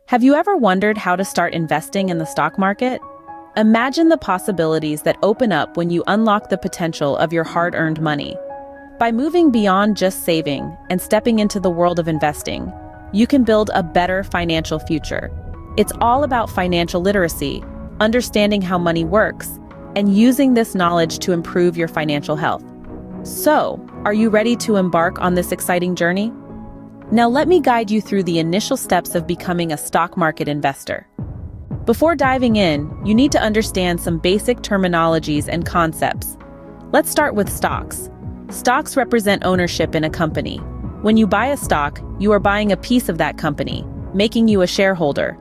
Have you ever wondered how to start investing in the stock market? Imagine the possibilities that open up when you unlock the potential of your hard-earned money. By moving beyond just saving and stepping into the world of investing, you can build a better financial future. It's all about financial literacy, understanding how money works, and using this knowledge to improve your financial health. So, are you ready to embark on this exciting journey? Now let me guide you through the initial steps of becoming a stock market investor. Before diving in, you need to understand some basic terminologies and concepts. Let's start with stocks. Stocks represent ownership in a company. When you buy a stock, you are buying a piece of that company, making you a shareholder.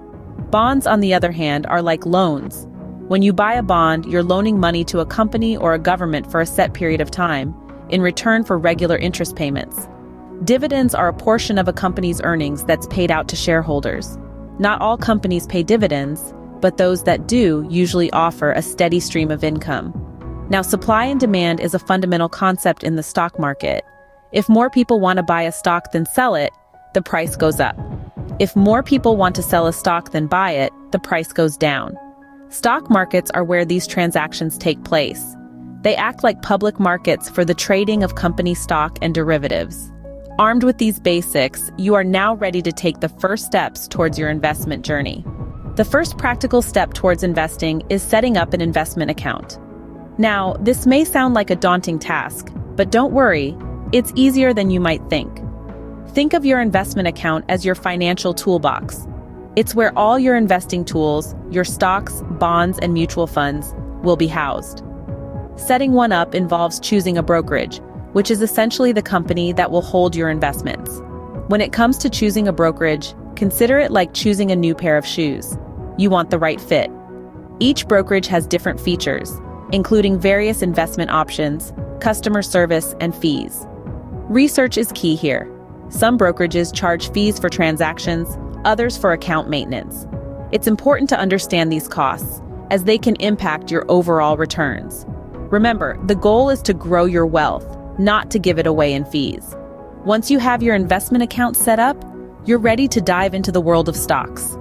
Bonds, on the other hand, are like loans. When you buy a bond, you're loaning money to a company or a government for a set period of time, in return for regular interest payments. Dividends are a portion of a company's earnings that's paid out to shareholders. Not all companies pay dividends, but those that do usually offer a steady stream of income. Now, supply and demand is a fundamental concept in the stock market. If more people want to buy a stock than sell it, the price goes up. If more people want to sell a stock than buy it, the price goes down. Stock markets are where these transactions take place. They act like public markets for the trading of company stock and derivatives. Armed with these basics, you are now ready to take the first steps towards your investment journey. The first practical step towards investing is setting up an investment account. Now, this may sound like a daunting task, but don't worry, it's easier than you might think. Think of your investment account as your financial toolbox. It's where all your investing tools, your stocks, bonds, and mutual funds, will be housed. Setting one up involves choosing a brokerage, which is essentially the company that will hold your investments. When it comes to choosing a brokerage, consider it like choosing a new pair of shoes. You want the right fit. Each brokerage has different features, including various investment options, customer service, and fees. Research is key here. Some brokerages charge fees for transactions, others for account maintenance. It's important to understand these costs, as they can impact your overall returns. Remember, the goal is to grow your wealth, not to give it away in fees. Once you have your investment account set up, you're ready to dive into the world of stocks.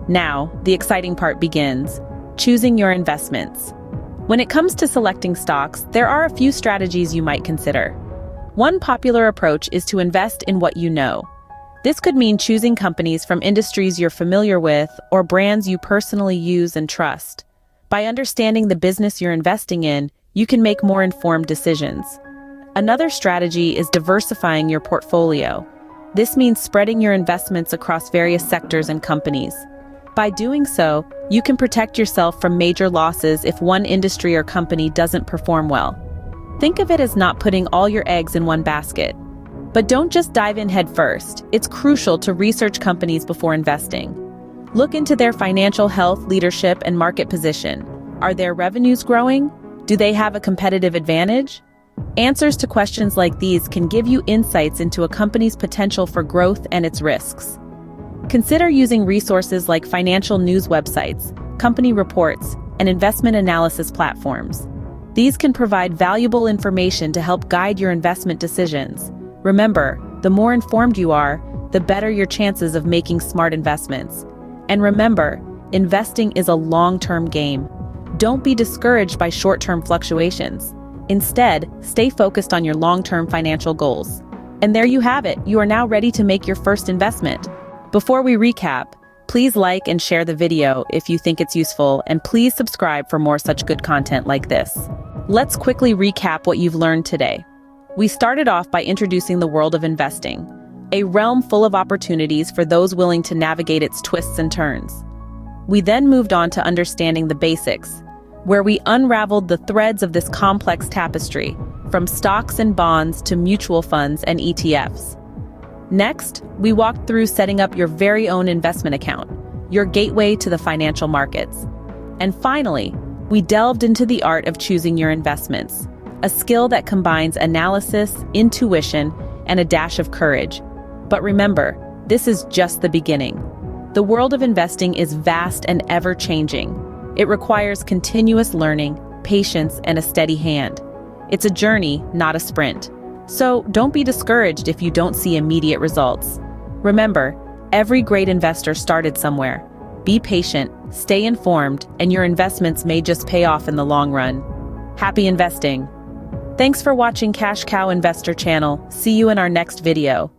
Now, the exciting part begins: choosing your investments. When it comes to selecting stocks, there are a few strategies you might consider. One popular approach is to invest in what you know. This could mean choosing companies from industries you're familiar with or brands you personally use and trust. By understanding the business you're investing in, you can make more informed decisions. Another strategy is diversifying your portfolio. This means spreading your investments across various sectors and companies. By doing so, you can protect yourself from major losses if one industry or company doesn't perform well. Think of it as not putting all your eggs in one basket. But don't just dive in head first. It's crucial to research companies before investing. Look into their financial health, leadership, and market position. Are their revenues growing? Do they have a competitive advantage? Answers to questions like these can give you insights into a company's potential for growth and its risks. Consider using resources like financial news websites, company reports, and investment analysis platforms. These can provide valuable information to help guide your investment decisions. Remember, the more informed you are, the better your chances of making smart investments. And remember, investing is a long-term game. Don't be discouraged by short-term fluctuations. Instead, stay focused on your long-term financial goals. And there you have it, you are now ready to make your first investment. Before we recap, please like and share the video if you think it's useful, and please subscribe for more such good content like this. Let's quickly recap what you've learned today. We started off by introducing the world of investing, a realm full of opportunities for those willing to navigate its twists and turns. We then moved on to understanding the basics, where we unraveled the threads of this complex tapestry, from stocks and bonds to mutual funds and ETFs. Next, we walked through setting up your very own investment account, your gateway to the financial markets. And finally, we delved into the art of choosing your investments, a skill that combines analysis, intuition, and a dash of courage. But remember, this is just the beginning. The world of investing is vast and ever-changing. It requires continuous learning, patience, and a steady hand. It's a journey, not a sprint. So don't be discouraged if you don't see immediate results. Remember, Every great investor started somewhere. Be patient, stay informed, and your investments may just pay off in the long run. Happy investing! Thanks for watching Cash Cow Investor Channel. See you in our next video.